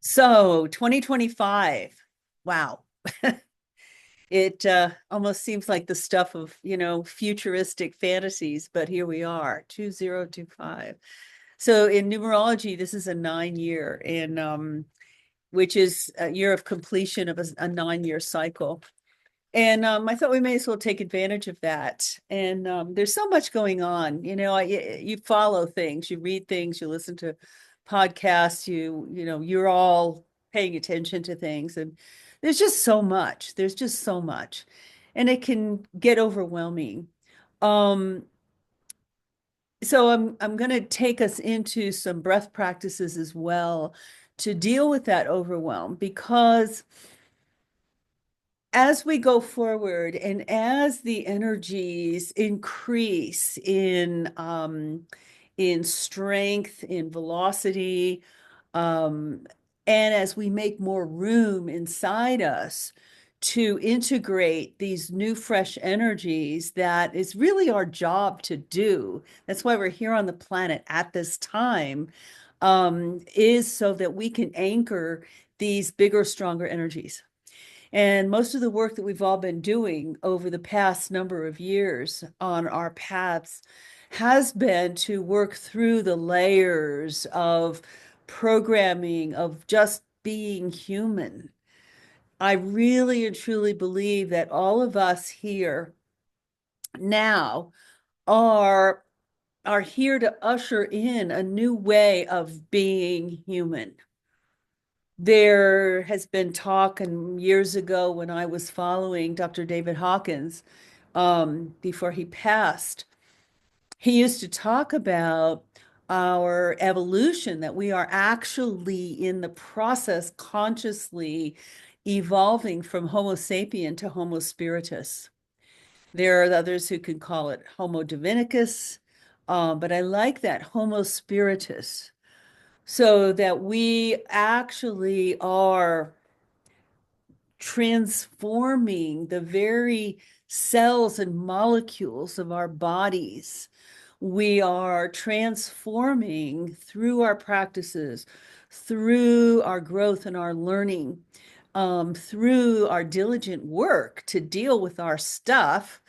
So 2025, wow. It almost seems like the stuff of, futuristic fantasies, but here we are, 2025. So in numerology, this is a 9 year, and which is a year of completion of a 9 year cycle. And I thought we may as well take advantage of that. And there's so much going on. You follow things, you read things, you listen to podcasts, you're all paying attention to things. And there's just so much. There's just so much. And it can get overwhelming. Um, so I'm going to take us into some breath practices as well to deal with that overwhelm because as we go forward and as the energies increase in strength, in velocity, and as we make more room inside us to integrate these new fresh energies, that is really our job to do. That's why we're here on the planet at this time, is so that we can anchor these bigger, stronger energies. And most of the work that we've all been doing over the past number of years on our paths has been to work through the layers of programming, of just being human. I really and truly believe that all of us here now are are here to usher in a new way of being human. There has been talk, and years ago when I was following Dr. David Hawkins, before he passed, he used to talk about our evolution, that we are actually in the process consciously evolving from Homo sapien to Homo spiritus. There are others who can call it Homo divinicus, but I like that Homo spiritus, so that we actually are transforming the very cells and molecules of our bodies. We are transforming through our practices, through our growth and our learning, through our diligent work to deal with our stuff.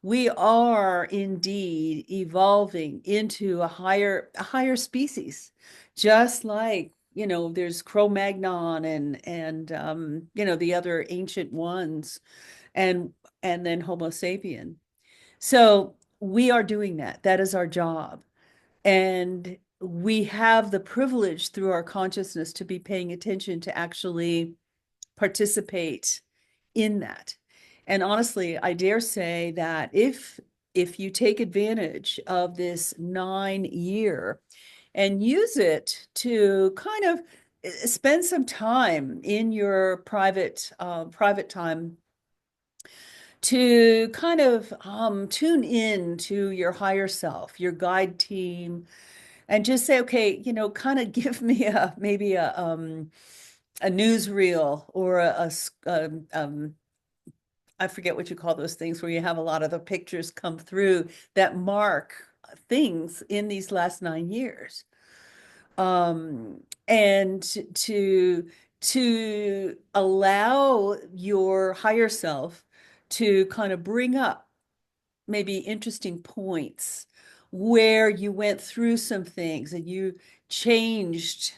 We are indeed evolving into a higher species, just like there's Cro-Magnon and the other ancient ones, and then Homo sapien. So we are doing that. That is our job. And we have the privilege through our consciousness to be paying attention to actually participate in that. And honestly, I dare say that if you take advantage of this 9 year and use it to kind of spend some time in your private time to kind of tune in to your higher self, your guide team, and just say, okay, kind of give me maybe a newsreel or I forget what you call those things where you have a lot of the pictures come through that mark things in these last 9 years. And to allow your higher self to kind of bring up maybe interesting points where you went through some things and you changed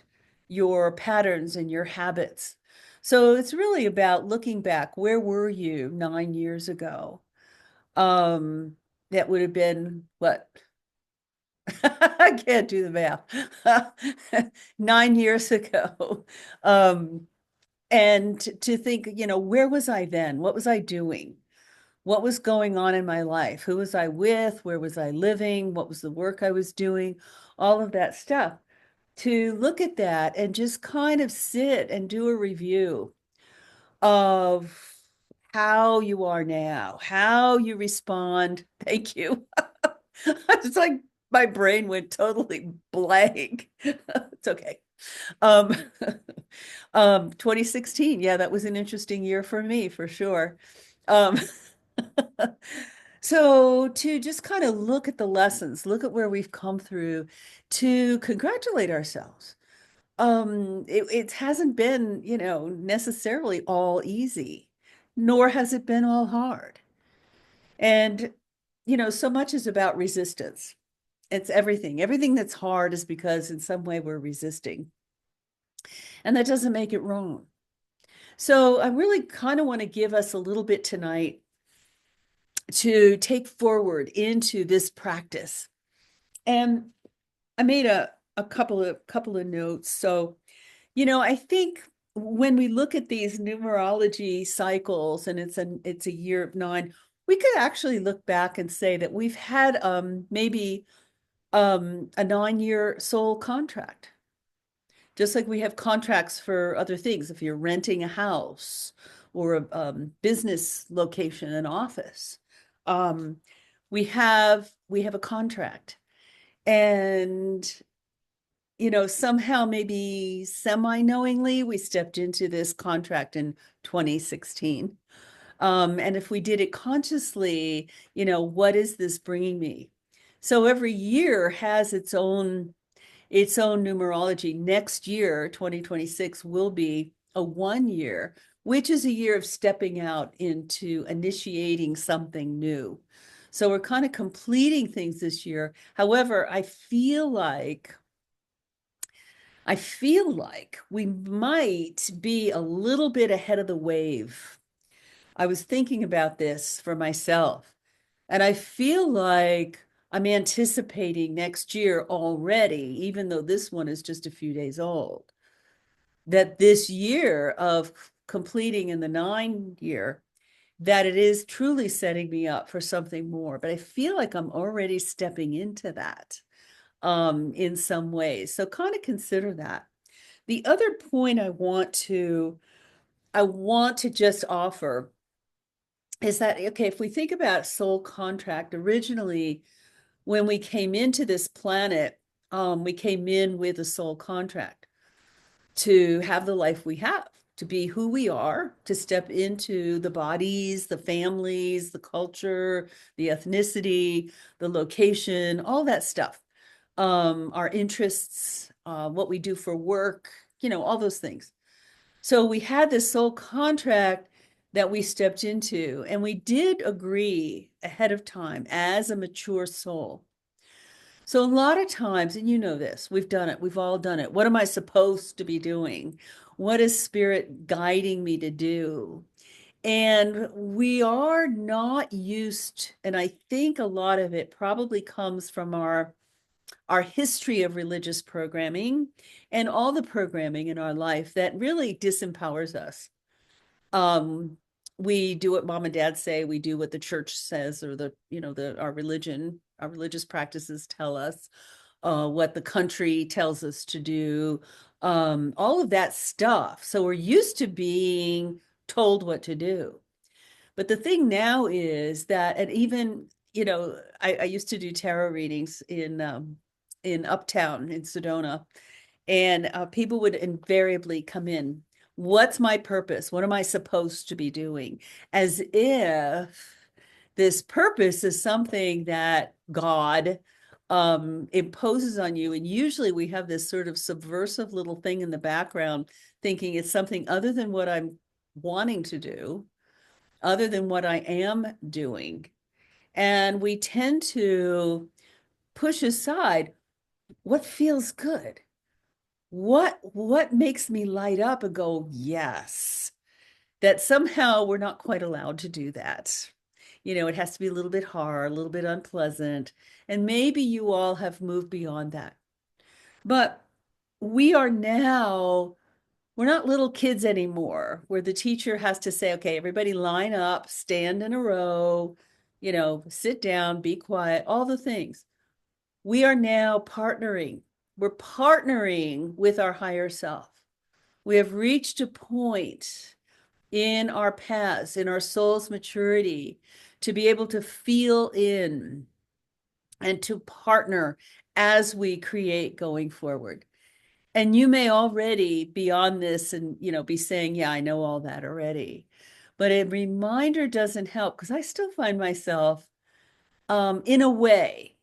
your patterns and your habits. So it's really about looking back. Where were you 9 years ago? Um, that would have been what? I can't do the math. 9 years ago. Um, and to think, where was I then? What was I doing? What was going on in my life? Who was I with? Where was I living? What was the work I was doing? All of that stuff. To look at that and just kind of sit and do a review of how you are now, how you respond. Thank you. It's like my brain went totally blank. It's okay. Um, 2016, yeah, that was an interesting year for me for sure. Um, so to just kind of look at the lessons, look at where we've come through, to congratulate ourselves it hasn't been, necessarily all easy, nor has it been all hard. And, so much is about resistance. It's everything. Everything that's hard is because in some way we're resisting. And that doesn't make it wrong. So I really kind of want to give us a little bit tonight to take forward into this practice. And I made a couple of notes. So, I think when we look at these numerology cycles and it's a year of 9, we could actually look back and say that we've had maybe a 9-year soul contract. Just like we have contracts for other things, if you're renting a house or a business location, an office, um, we have a contract. And somehow maybe semi-knowingly, we stepped into this contract in 2016. And if we did it consciously, what is this bringing me? So every year has its own numerology. Next year, 2026, will be a 1 year, which is a year of stepping out into initiating something new. So we're kind of completing things this year. However, I feel like we might be a little bit ahead of the wave. I was thinking about this for myself, and I feel like I'm anticipating next year already, even though this one is just a few days old, that this year of completing in the 9 year, that it is truly setting me up for something more. But I feel like I'm already stepping into that in some ways. So kind of consider that. The other point I want to just offer is that, okay, if we think about soul contract, originally when we came into this planet, we came in with a soul contract to have the life we have, to be who we are, to step into the bodies, the families, the culture, the ethnicity, the location, all that stuff, our interests, what we do for work, all those things. So we had this soul contract that we stepped into, and we did agree ahead of time as a mature soul. So a lot of times, and you know this, we've done it, we've all done it. What am I supposed to be doing? What is spirit guiding me to do? And we are not used, and I think a lot of it probably comes from our history of religious programming and all the programming in our life that really disempowers us. Um, we do what mom and dad say, we do what the church says, or our religious practices tell us, what the country tells us to do, all of that stuff. So we're used to being told what to do. But the thing now is that, and even, I used to do tarot readings in Uptown in Sedona, and people would invariably come in. What's my purpose? What am I supposed to be doing? As if this purpose is something that God imposes on you. And usually we have this sort of subversive little thing in the background, thinking it's something other than what I'm wanting to do, other than what I am doing. And we tend to push aside what feels good. What makes me light up and go, yes, that somehow we're not quite allowed to do that. It has to be a little bit hard, a little bit unpleasant. And maybe you all have moved beyond that. But we are now, we're not little kids anymore, where the teacher has to say, okay, everybody line up, stand in a row, sit down, be quiet, all the things. We are now partnering. We're partnering with our higher self. We have reached a point in our paths, in our soul's maturity, to be able to feel in and to partner as we create going forward. And you may already be on this and, be saying, yeah, I know all that already. But a reminder doesn't help, because I still find myself, in a way,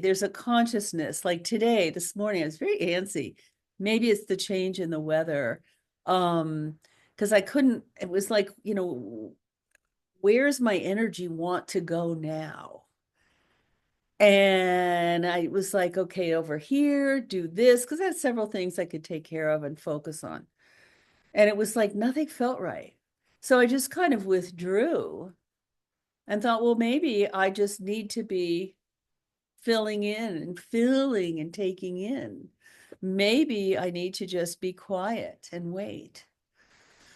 there's a consciousness. Like today, this morning, I was very antsy. Maybe it's the change in the weather. Because I couldn't, it was like, where's my energy want to go now? And I was like, okay, over here, do this, because I had several things I could take care of and focus on. And it was like nothing felt right. So I just kind of withdrew and thought, well, maybe I just need to be filling in and filling and taking in. Maybe I need to just be quiet and wait.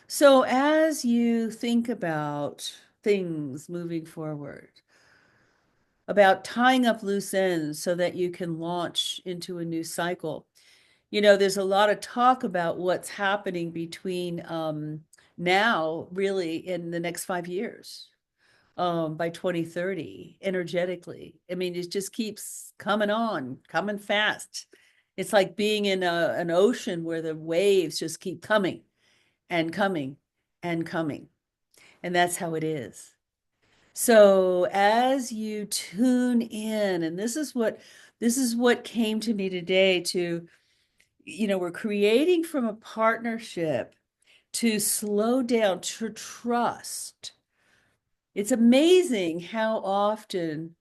So as you think about things moving forward, about tying up loose ends so that you can launch into a new cycle, there's a lot of talk about what's happening between now, really, in the next 5 years, by 2030, energetically. I mean, it just keeps coming on, coming fast. It's like being in an ocean where the waves just keep coming and coming and coming. And that's how it is. So as you tune in, and this is what came to me today to, we're creating from a partnership to slow down, to trust. It's amazing how often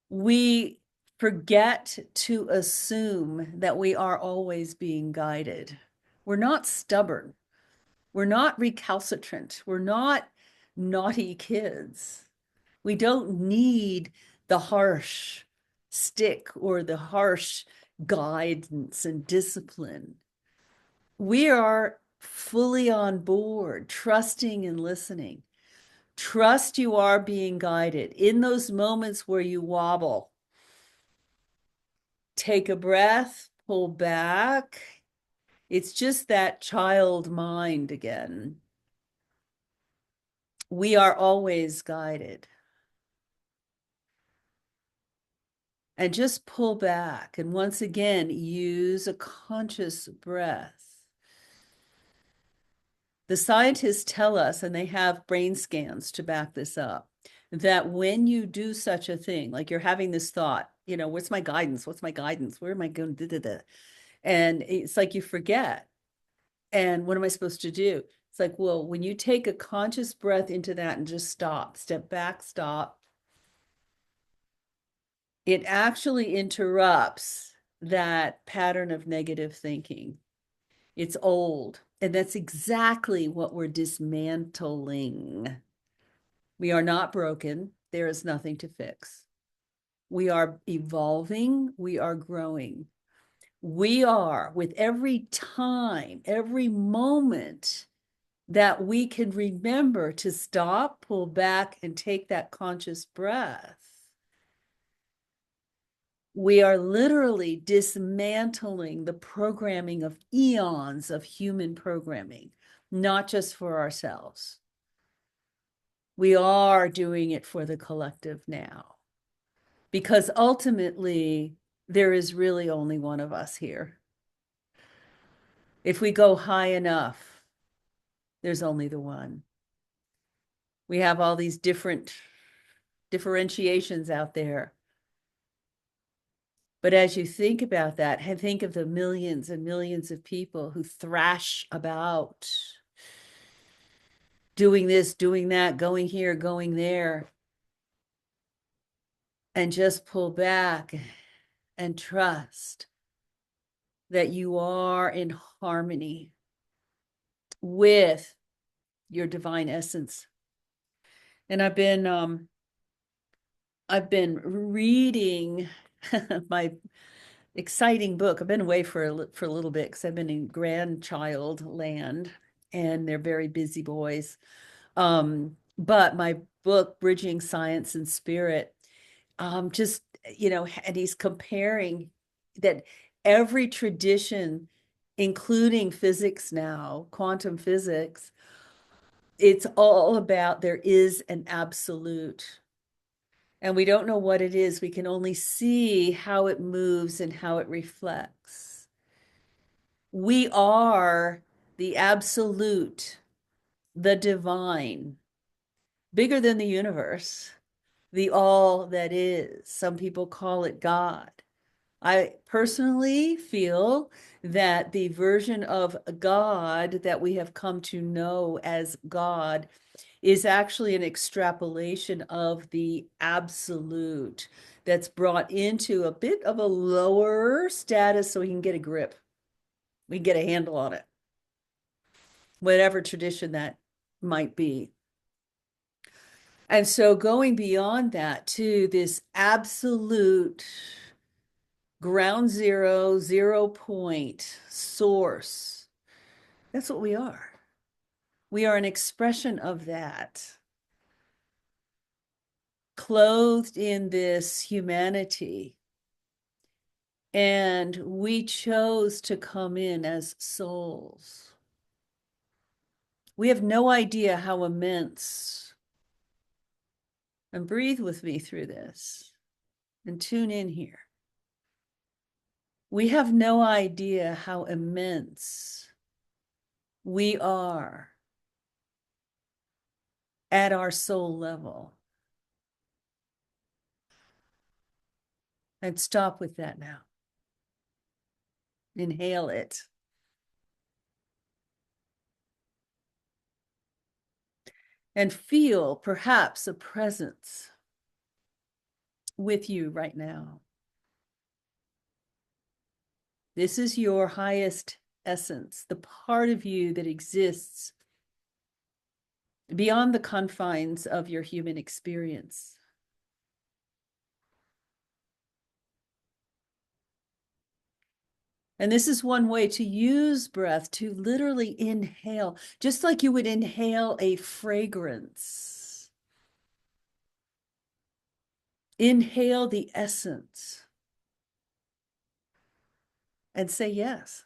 we forget to assume that we are always being guided. We're not stubborn. We're not recalcitrant. We're not naughty kids. We don't need the harsh stick or the harsh guidance and discipline. We are fully on board, trusting and listening. Trust you are being guided. In those moments where you wobble, take a breath, pull back. It's just that child mind again. We are always guided. And just pull back. And once again, use a conscious breath. The scientists tell us, and they have brain scans to back this up, that when you do such a thing, like you're having this thought, what's my guidance? What's my guidance? Where am I going? And it's like you forget. And what am I supposed to do? It's like, well, when you take a conscious breath into that and just stop, step back, stop, it actually interrupts that pattern of negative thinking. It's old. And that's exactly what we're dismantling. We are not broken. There is nothing to fix. We are evolving. We are growing. We are, with every time, every moment that we can remember to stop, pull back, and take that conscious breath, we are literally dismantling the programming of eons of human programming, not just for ourselves. We are doing it for the collective now, because ultimately there is really only one of us here. If we go high enough, there's only the one. We have all these different differentiations out there. But as you think about that, think of the millions and millions of people who thrash about doing this, doing that, going here, going there, and just pull back and trust that you are in harmony with your divine essence. And I've been reading my exciting book. I've been away for a little bit because I've been in grandchild land, and they're very busy boys. But my book, Bridging Science and Spirit, just, and he's comparing that every tradition, including physics now, quantum physics, it's all about there is an absolute. And we don't know what it is. We can only see how it moves and how it reflects. We are the absolute, the divine, bigger than the universe, the all that is. Some people call it God. I personally feel that the version of God that we have come to know as God is actually an extrapolation of the absolute that's brought into a bit of a lower status so we can get a grip. We can get a handle on it, whatever tradition that might be. And so going beyond that to this absolute ground zero, 0 point source, that's what we are. We are an expression of that, clothed in this humanity. And we chose to come in as souls. We have no idea how immense, and breathe with me through this and tune in here. We have no idea how immense we are at our soul level. And stop with that now. Inhale it. And feel perhaps a presence with you right now. This is your highest essence, the part of you that exists beyond the confines of your human experience. And this is one way to use breath, to literally inhale, just like you would inhale a fragrance. Inhale the essence and say yes.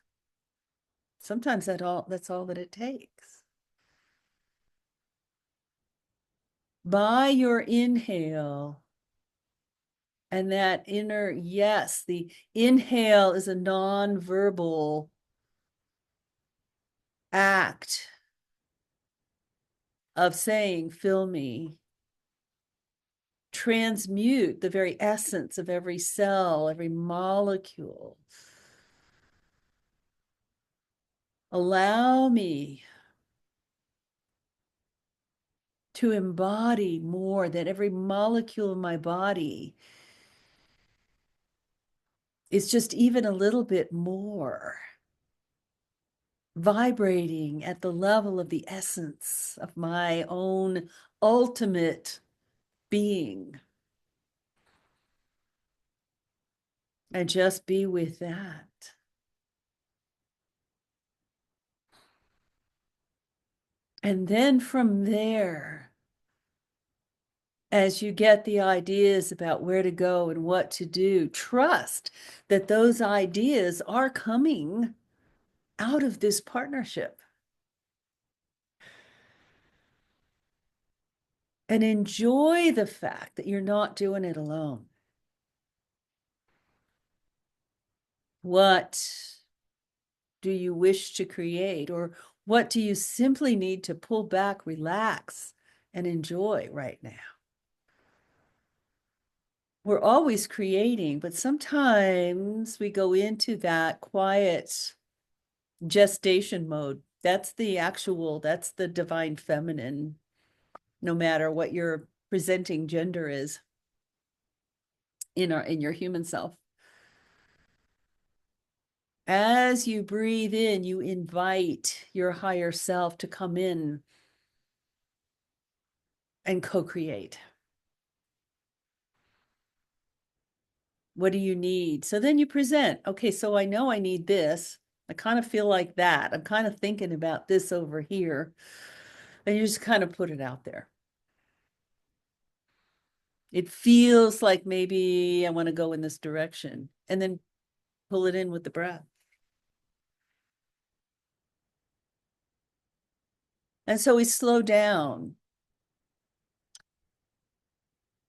Sometimes that's all that it takes. By your inhale and that inner yes, the inhale is a non-verbal act of saying, fill me. Transmute the very essence of every cell, every molecule. Allow me to embody more, that every molecule of my body is just even a little bit more vibrating at the level of the essence of my own ultimate being. And just be with that. And then from there, as you get the ideas about where to go and what to do, trust that those ideas are coming out of this partnership. And enjoy the fact that you're not doing it alone. What do you wish to create? Or what do you simply need to pull back, relax, and enjoy right now? We're always creating, but sometimes we go into that quiet gestation mode. That's the divine feminine, no matter what your presenting gender is in your human self. As you breathe in, you invite your higher self to come in and co-create. What do you need? So then you present, okay, so I know I need this. I kind of feel like that. I'm kind of thinking about this over here. And you just kind of put it out there. It feels like maybe I want to go in this direction, and then pull it in with the breath. And so we slow down.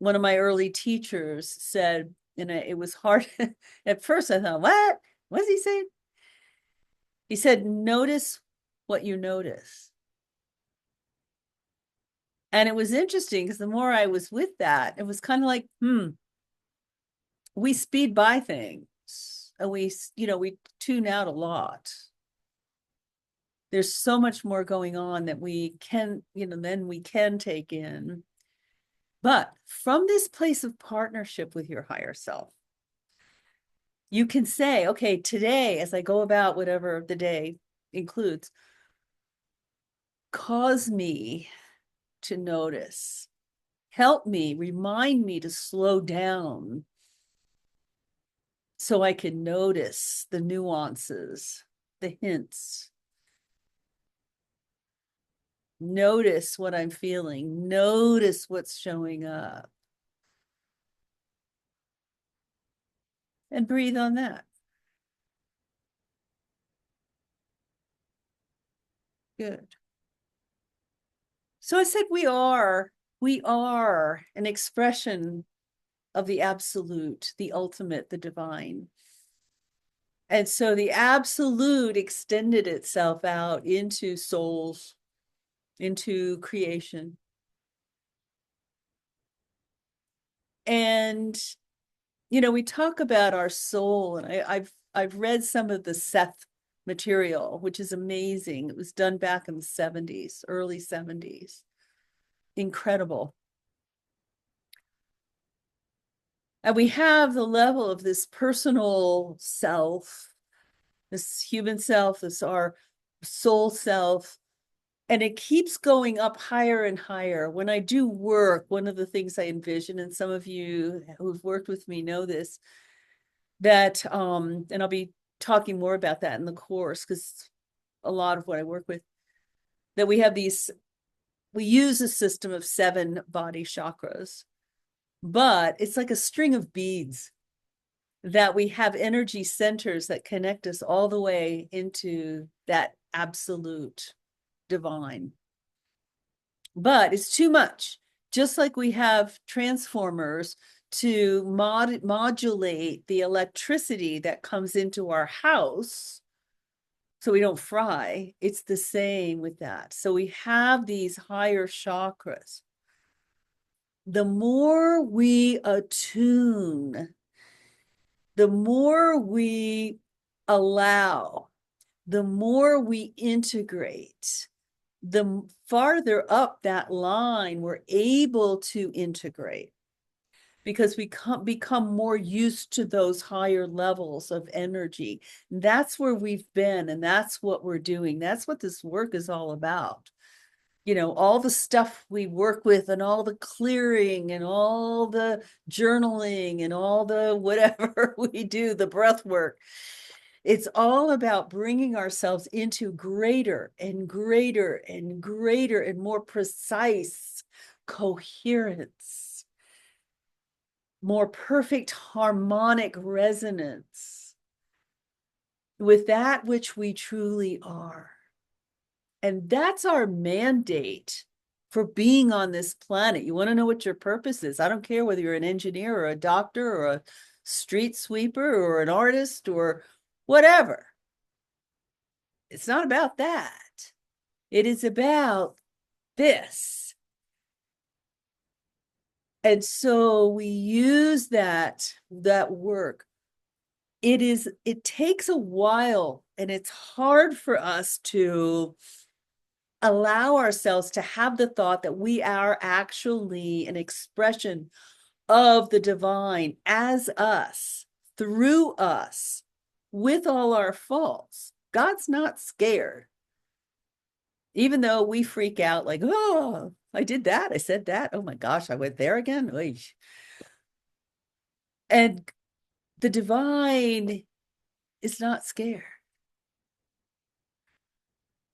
One of my early teachers said, and it was hard. At first I thought, what? What's he saying? He said, notice what you notice. And it was interesting because the more I was with that, it was kind of like, we speed by things and we tune out a lot. There's so much more going on that we can, then we can take in. But from this place of partnership with your higher self, you can say, okay, today, as I go about whatever the day includes, cause me to notice, help me, remind me to slow down so I can notice the nuances, the hints, notice what I'm feeling, notice what's showing up, and breathe on that. Good. So I said we are an expression of the absolute, the ultimate, the divine. And so the absolute extended itself out into souls, into creation. And we talk about our soul, and I've read some of the Seth material, which is amazing. It was done back in the 70s, early 70s. Incredible. And we have the level of this personal self, this human self, this our soul self, and it keeps going up higher and higher. When I do work, one of the things I envision, and some of you who've worked with me know this, that and I'll be talking more about that in the course, because a lot of what I work with, that we use a system of 7 body chakras, but it's like a string of beads that we have energy centers that connect us all the way into that absolute divine. But it's too much. Just like we have transformers to modulate the electricity that comes into our house so we don't fry, it's the same with that. So we have these higher chakras. The more we attune, the more we allow, the more we integrate, the farther up that line we're able to integrate, because we become more used to those higher levels of energy. That's where we've been, and that's what we're doing. That's what this work is all about. All the stuff we work with, and all the clearing, and all the journaling, and all the whatever we do, the breath work. It's all about bringing ourselves into greater and greater and greater and more precise coherence, more perfect harmonic resonance with that which we truly are. And that's our mandate for being on this planet. You want to know what your purpose is? I don't care whether you're an engineer or a doctor or a street sweeper or an artist or whatever. It's not about that. It is about this. And so we use that work. It takes a while, and it's hard for us to allow ourselves to have the thought that we are actually an expression of the divine as us, through us, with all our faults. God's not scared. Even though we freak out like, oh, I did that, I said that, oh my gosh, I went there again. Oy. And the divine is not scared.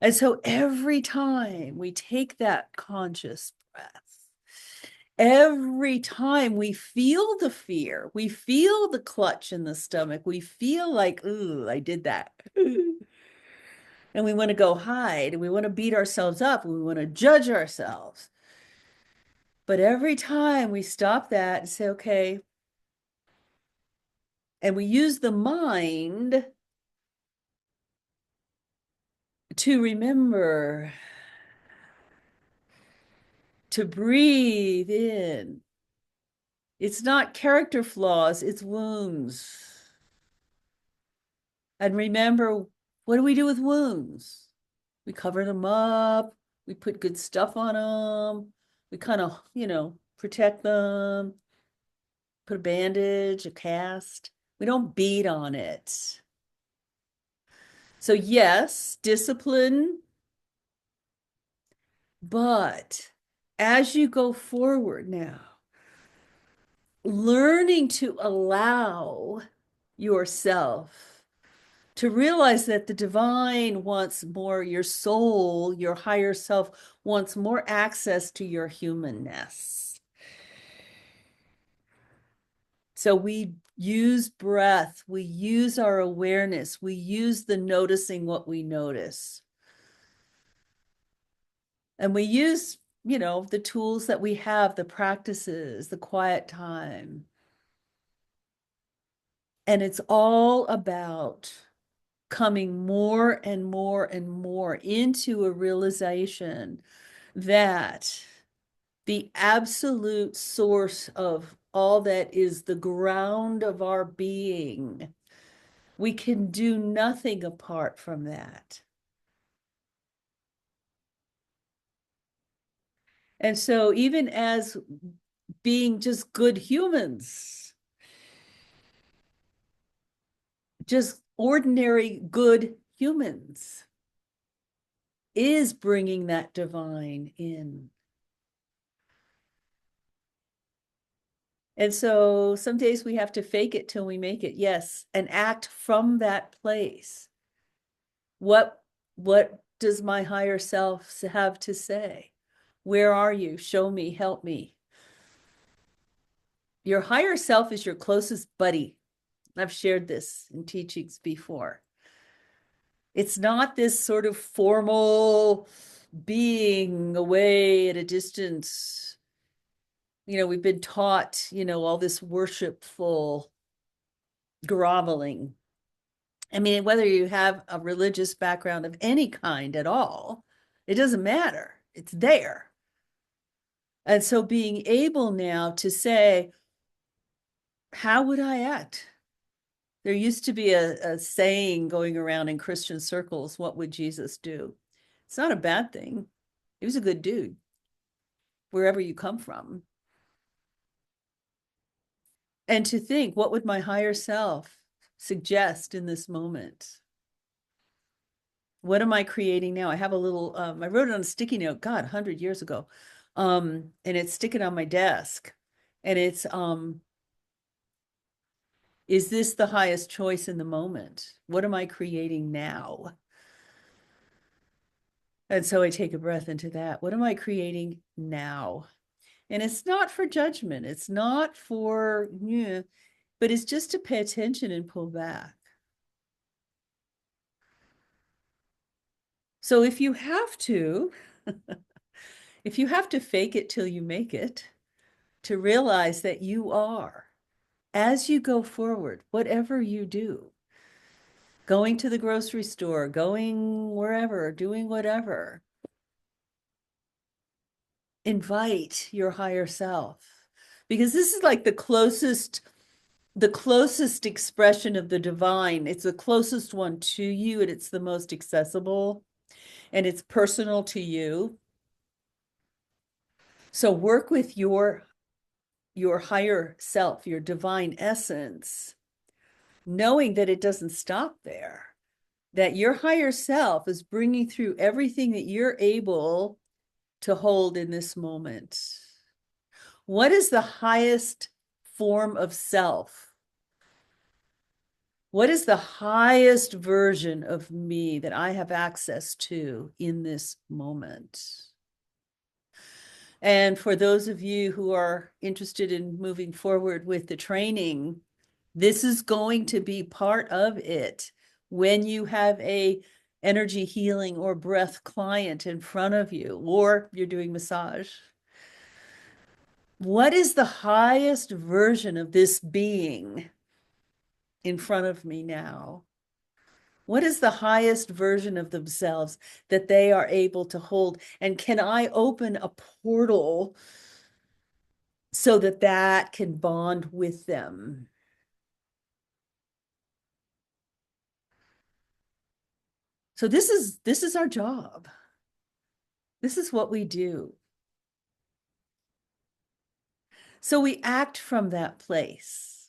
And so every time we take that conscious breath, every time we feel the fear, we feel the clutch in the stomach, we feel like, ooh, I did that. And we want to go hide, and we want to beat ourselves up, and we want to judge ourselves. But every time we stop that and say, okay, and we use the mind to remember to breathe in. It's not character flaws, it's wounds. And remember, what do we do with wounds? We cover them up, we put good stuff on them, we kind of, protect them, put a bandage, a cast. We don't beat on it. So, yes, discipline, but as you go forward now, learning to allow yourself to realize that the divine wants more, your soul, your higher self wants more access to your humanness. So we use breath, we use our awareness, we use the noticing what we notice. And we use, the tools that we have, the practices, the quiet time. And it's all about coming more and more and more into a realization that the absolute source of all that is the ground of our being, we can do nothing apart from that. And so, even as being just good humans, just ordinary good humans, is bringing that divine in. And so some days we have to fake it till we make it, yes, and act from that place. What does my higher self have to say? Where are you? Show me, help me. Your higher self is your closest buddy. I've shared this in teachings before. It's not this sort of formal being away at a distance. We've been taught, all this worshipful groveling. I mean, whether you have a religious background of any kind at all, it doesn't matter. It's there. And so being able now to say, how would I act? There used to be a saying going around in Christian circles, what would Jesus do? It's not a bad thing. He was a good dude, wherever you come from. And to think, what would my higher self suggest in this moment? What am I creating now? I have a little, I wrote it on a sticky note, God, 100 years ago. And it's sticking on my desk. And it's, is this the highest choice in the moment? What am I creating now? And so I take a breath into that. What am I creating now? And it's not for judgment. It's not for, yeah, but it's just to pay attention and pull back. So if you have to, if you have to fake it till you make it, to realize that you are, as you go forward, whatever you do, going to the grocery store, going wherever, doing whatever, invite your higher self, because this is like the closest expression of the divine. It's the closest one to you, and it's the most accessible, and it's personal to you. So work with your higher self, your divine essence, knowing that it doesn't stop there, that your higher self is bringing through everything that you're able to hold in this moment. What is the highest form of self? What is the highest version of me that I have access to in this moment? And for those of you who are interested in moving forward with the training, this is going to be part of it. When you have a energy healing or breath client in front of you, or you're doing massage, what is the highest version of this being in front of me now? What is the highest version of themselves that they are able to hold? And can I open a portal so that that can bond with them? So this is our job. This is what we do. So we act from that place.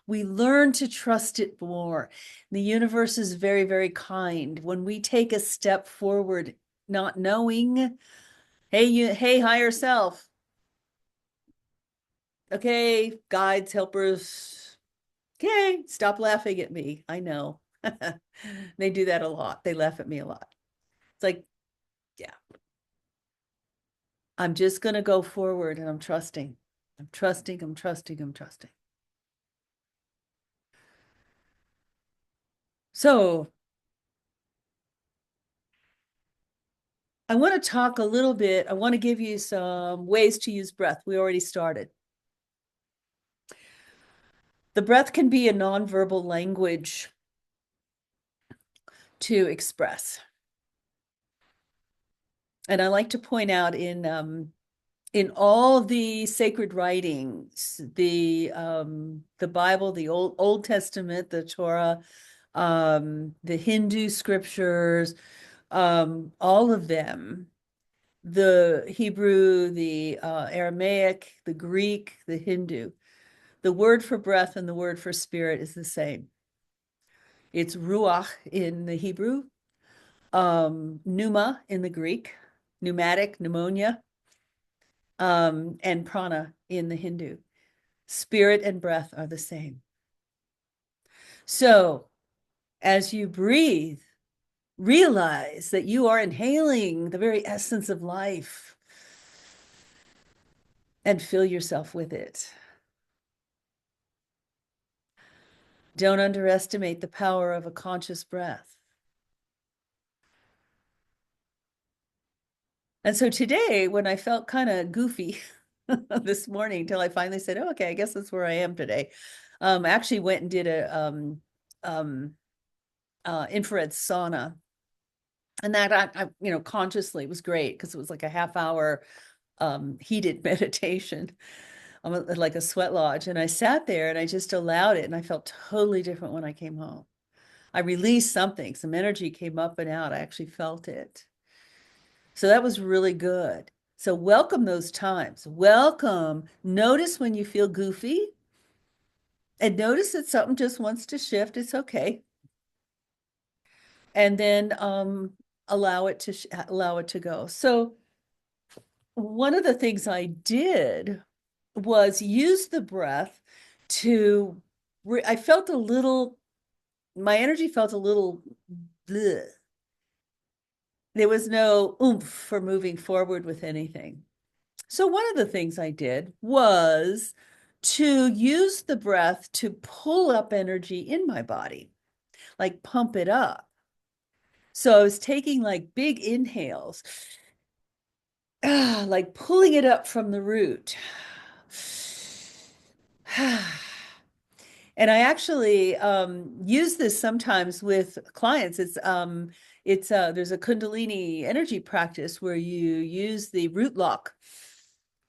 We learn to trust it more. The universe is very, very kind. When we take a step forward, not knowing, hey, higher self. Okay, guides, helpers. Okay, stop laughing at me. I know. They do that a lot. They laugh at me a lot. It's like, yeah, I'm just going to go forward and I'm trusting. I'm trusting, I'm trusting, I'm trusting. So I want to talk a little bit. I want to give you some ways to use breath. We already started. The breath can be a nonverbal language to express. And I like to point out in all the sacred writings, the Bible, the Old Testament, the Torah, the Hindu scriptures, all of them, the Hebrew, the Aramaic, the Greek, the Hindu, the word for breath and the word for spirit is the same. It's ruach in the Hebrew, pneuma in the Greek, pneumatic, pneumonia, and prana in the Hindu. Spirit and breath are the same. So as you breathe, realize that you are inhaling the very essence of life and fill yourself with it. Don't underestimate the power of a conscious breath. And so today, when I felt kind of goofy this morning, till I finally said, oh, okay, I guess that's where I am today. I actually went and did a infrared sauna. And that I consciously was great because it was like a half-hour heated meditation, like a sweat lodge. And I sat there and I just allowed it, and I felt totally different when I came home. I released something, some energy came up and out. I actually felt it. So that was really good. So welcome those times. Welcome. Notice when you feel goofy and notice that something just wants to shift. It's okay. And then allow it to go. So one of the things I did was use the breath to I felt a little, my energy felt a little bleh. There was no oomph for moving forward with anything. So one of the things I did was to use the breath to pull up energy in my body, like pump it up. So I was taking like big inhales, like pulling it up from the root. And I actually use this sometimes with clients. It's there's a Kundalini energy practice where you use the root lock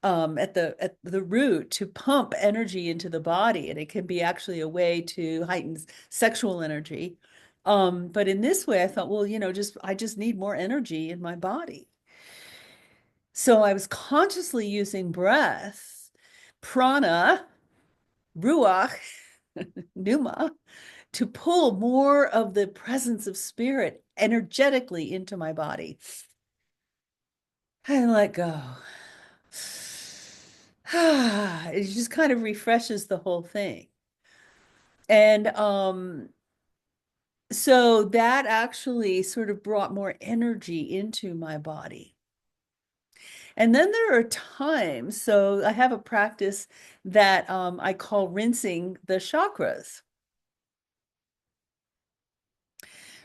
at the root to pump energy into the body, and it can be actually a way to heighten sexual energy. But in this way, I thought, well, I just need more energy in my body. So I was consciously using breath, prana, ruach, pneuma, to pull more of the presence of spirit energetically into my body. And let go. It just kind of refreshes the whole thing. And so that actually sort of brought more energy into my body. And then there are times, so I have a practice that I call rinsing the chakras.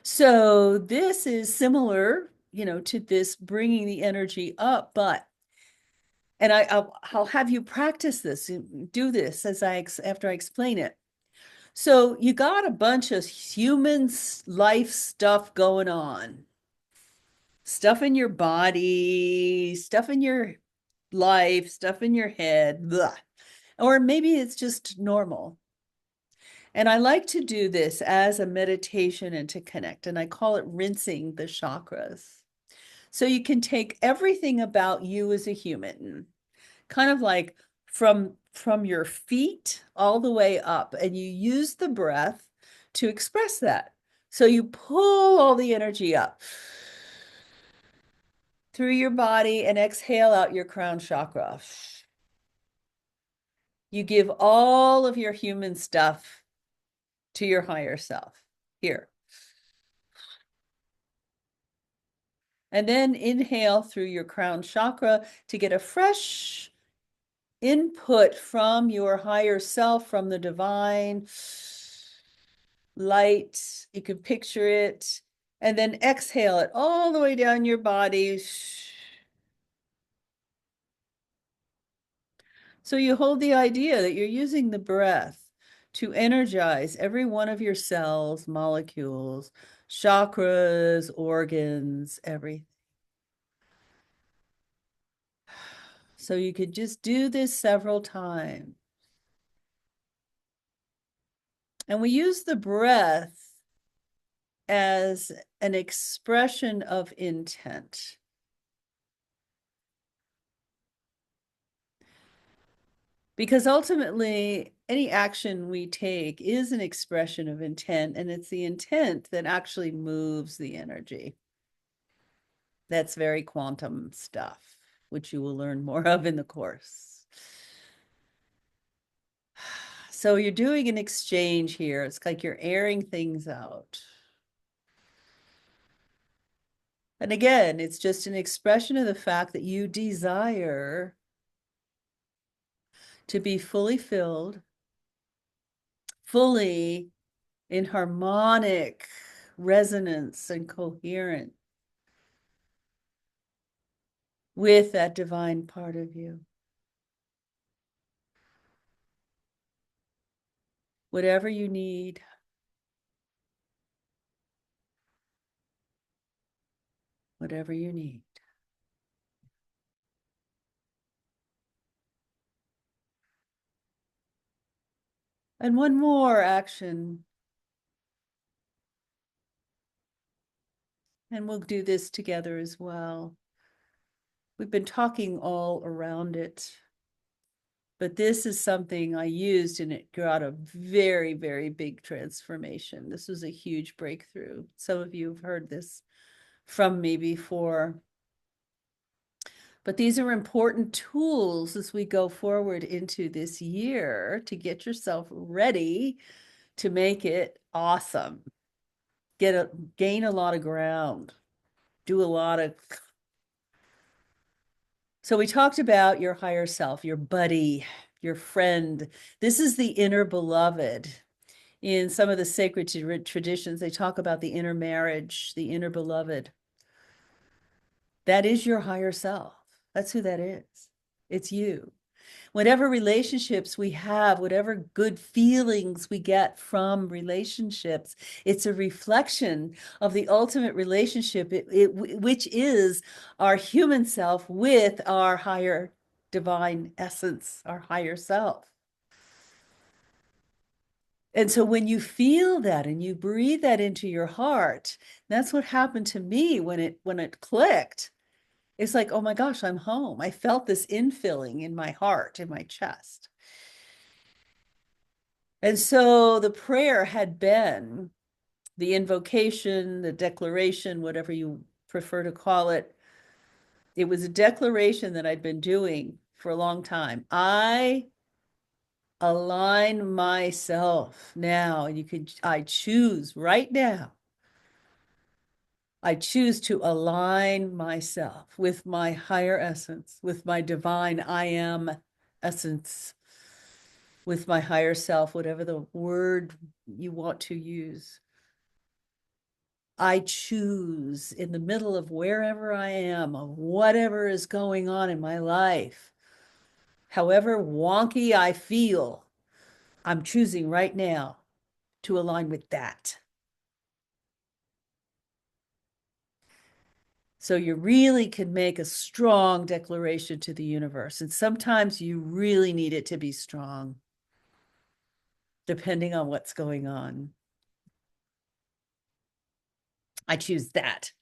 So this is similar, to this bringing the energy up, and I'll have you practice this, do this after I explain it. So you got a bunch of human life stuff going on. Stuff in your body, stuff in your life, stuff in your head, blah. Or maybe it's just normal. And I like to do this as a meditation and to connect, and I call it rinsing the chakras. So you can take everything about you as a human, kind of like from your feet all the way up, and you use the breath to express that. So you pull all the energy up through your body and exhale out your crown chakra. You give all of your human stuff to your higher self. Here. And then inhale through your crown chakra to get a fresh input from your higher self, from the divine light. You can picture it. And then exhale it all the way down your body. So you hold the idea that you're using the breath to energize every one of your cells, molecules, chakras, organs, everything. So you could just do this several times. And we use the breath as an expression of intent. Because ultimately, any action we take is an expression of intent, and it's the intent that actually moves the energy. That's very quantum stuff, which you will learn more of in the course. So you're doing an exchange here. It's like you're airing things out. And again, it's just an expression of the fact that you desire to be fully filled, fully in harmonic resonance and coherent with that divine part of you. Whatever you need, whatever you need. And one more action. And we'll do this together as well. We've been talking all around it, but this is something I used and it got a very, very big transformation. This was a huge breakthrough. Some of you have heard this from me before. But these are important tools as we go forward into this year to get yourself ready to make it awesome. Gain a lot of ground, do a lot of. So we talked about your higher self, your buddy, your friend. This is the inner beloved. In some of the sacred traditions, they talk about the inner marriage, the inner beloved. That is your higher self. That's who that is. It's you. Whatever relationships we have, whatever good feelings we get from relationships, it's a reflection of the ultimate relationship, which is our human self with our higher divine essence, our higher self. And so when you feel that and you breathe that into your heart, that's what happened to me when it clicked. It's like, oh my gosh, I'm home. I felt this infilling in my heart, in my chest. And so the prayer had been the invocation, the declaration, whatever you prefer to call it. It was a declaration that I'd been doing for a long time. I align myself now, and I choose right now. I choose to align myself with my higher essence, with my divine I am essence, with my higher self, whatever the word you want to use. I choose in the middle of wherever I am, of whatever is going on in my life, however wonky I feel, I'm choosing right now to align with that. So you really can make a strong declaration to the universe. And sometimes you really need it to be strong. depending on what's going on. I choose that.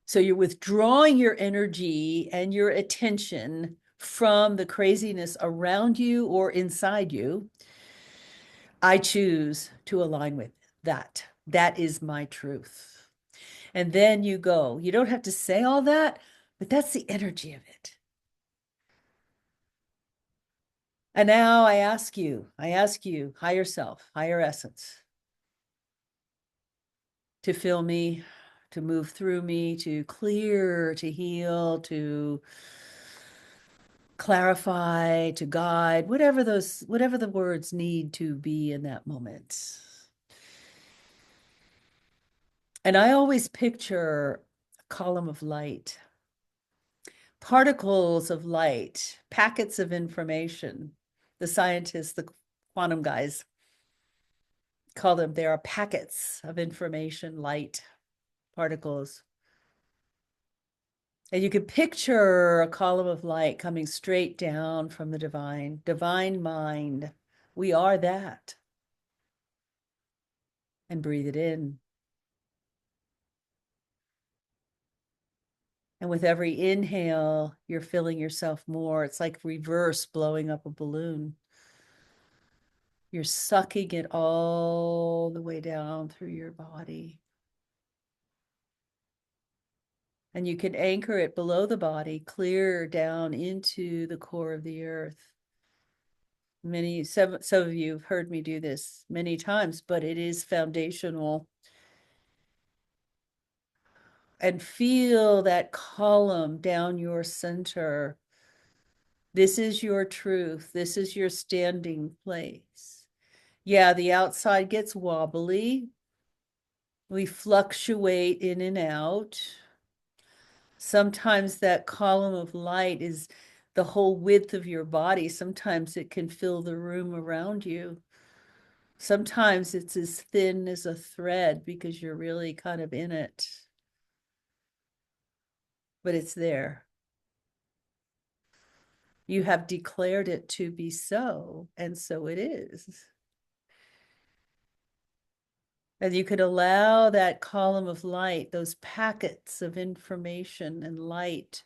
So you're withdrawing your energy and your attention from the craziness around you or inside you. I choose to align with that. That is my truth. And then you go. You don't have to say all that, but that's the energy of it. And now I ask you, higher self, higher essence, to fill me, to move through me, to clear, to heal, to clarify, to guide, whatever the words need to be in that moment. And I always picture a column of light, particles of light, packets of information. The scientists, the quantum guys, call them, there are packets of information, light, particles. And you could picture a column of light coming straight down from the divine mind. We are that. And breathe it in. And with every inhale, you're filling yourself more. It's like reverse blowing up a balloon. You're sucking it all the way down through your body. And you can anchor it below the body, clear down into the core of the earth. Some of you have heard me do this many times, but it is foundational. And feel that column down your center. This is your truth. This is your standing place. Yeah, the outside gets wobbly. We fluctuate in and out. Sometimes that column of light is the whole width of your body. Sometimes it can fill the room around you. Sometimes it's as thin as a thread because you're really kind of in it. But it's there. You have declared it to be so, and so it is. And you could allow that column of light, those packets of information and light,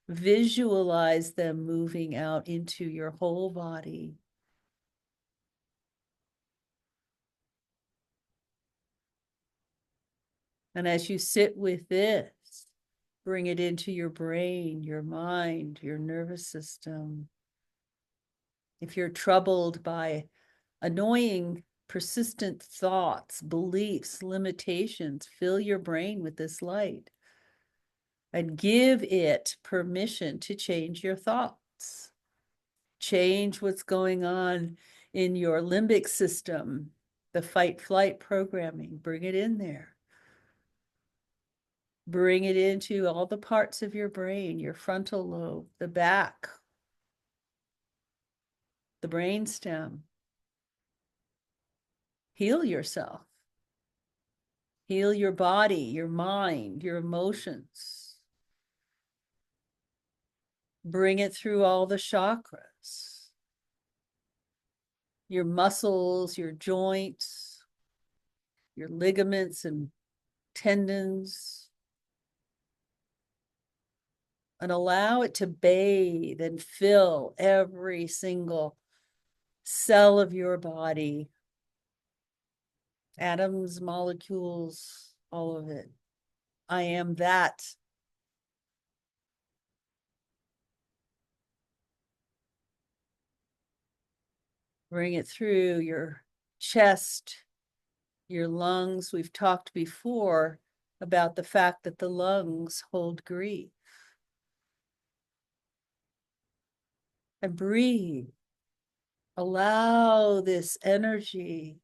visualize them moving out into your whole body. And as you sit with this, bring it into your brain, your mind, your nervous system. If you're troubled by annoying, persistent thoughts, beliefs, limitations, fill your brain with this light and give it permission to change your thoughts. Change what's going on in your limbic system, the fight-flight programming. Bring it in there. Bring it into all the parts of your brain, your frontal lobe, the back, the brainstem. Heal yourself. Heal your body, your mind, your emotions. Bring it through all the chakras, your muscles, your joints, your ligaments and tendons, and allow it to bathe and fill every single cell of your body, atoms, molecules, all of it. I am that. Bring it through your chest, your lungs. We've talked before about the fact that the lungs hold grief. And breathe. Allow this energy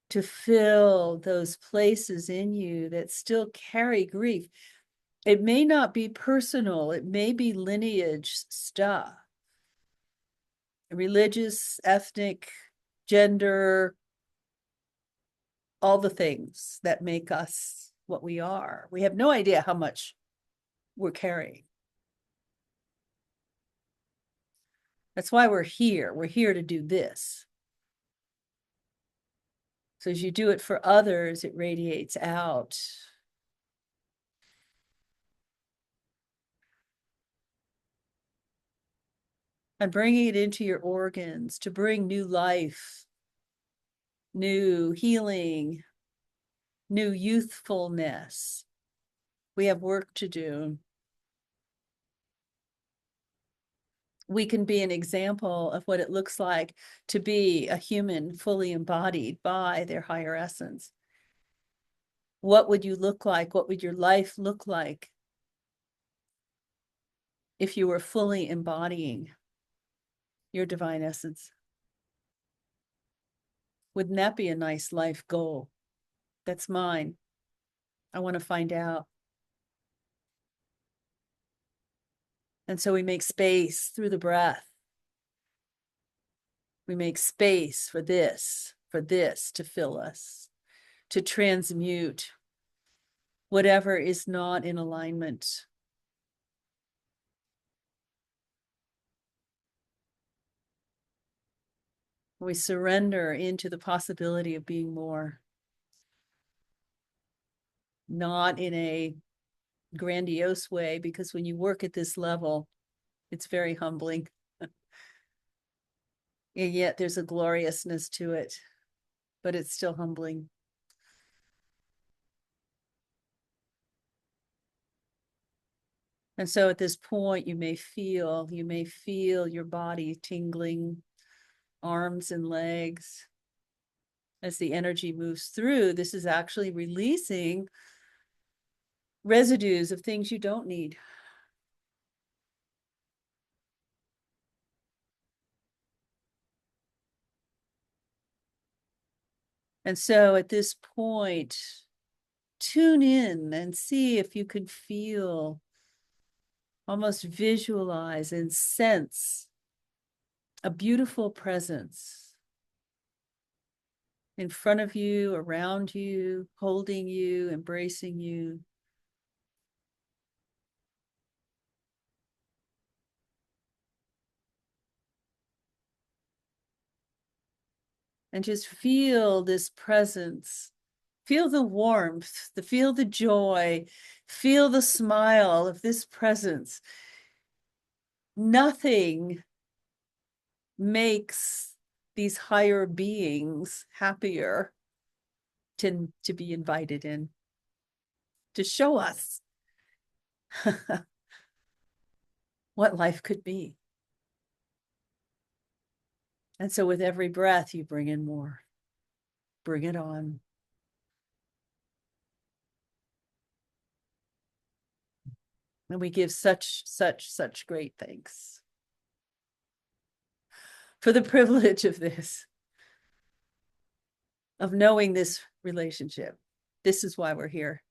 to fill those places in you that still carry grief. It may not be personal, it may be lineage stuff, religious, ethnic, gender, all the things that make us what we are. We have no idea how much we're carrying. That's why we're here. We're here to do this. So as you do it for others, it radiates out. And bringing it into your organs to bring new life, new healing, new youthfulness. We have work to do. We can be an example of what it looks like to be a human fully embodied by their higher essence. What would you look like? What would your life look like if you were fully embodying your divine essence? Wouldn't that be a nice life goal? That's mine. I want to find out. And so we make space through the breath. We make space for this to fill us, to transmute whatever is not in alignment. We surrender into the possibility of being more, not in a grandiose way, because when you work at this level, it's very humbling. And yet there's a gloriousness to it, but it's still humbling. And so at this point, you may feel your body tingling, arms and legs. As the energy moves through, this is actually releasing residues of things you don't need. And so at this point, tune in and see if you can feel, almost visualize and sense a beautiful presence in front of you, around you, holding you, embracing you. And just feel this presence. Feel the warmth, feel the joy, feel the smile of this presence. Nothing makes these higher beings happier to be invited in, to show us what life could be. And so with every breath, you bring in more. Bring it on. And we give such great thanks for the privilege of this, of knowing this relationship. This is why we're here.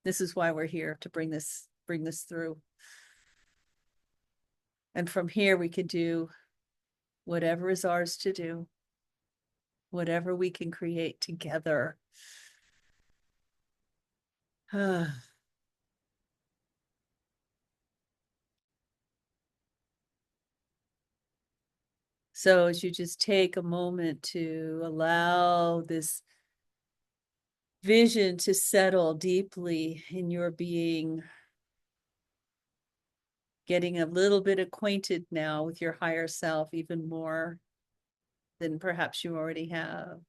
This is why we're here, to bring this through. And from here, we can do whatever is ours to do, whatever we can create together. So as you just take a moment to allow this vision to settle deeply in your being, getting a little bit acquainted now with your higher self, even more than perhaps you already have.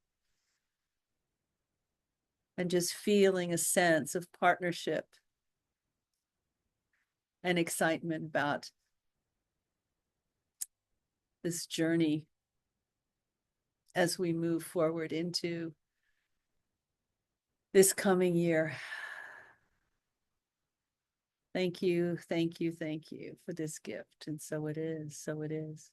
And just feeling a sense of partnership and excitement about this journey as we move forward into this coming year. Thank you for this gift. And so it is, so it is.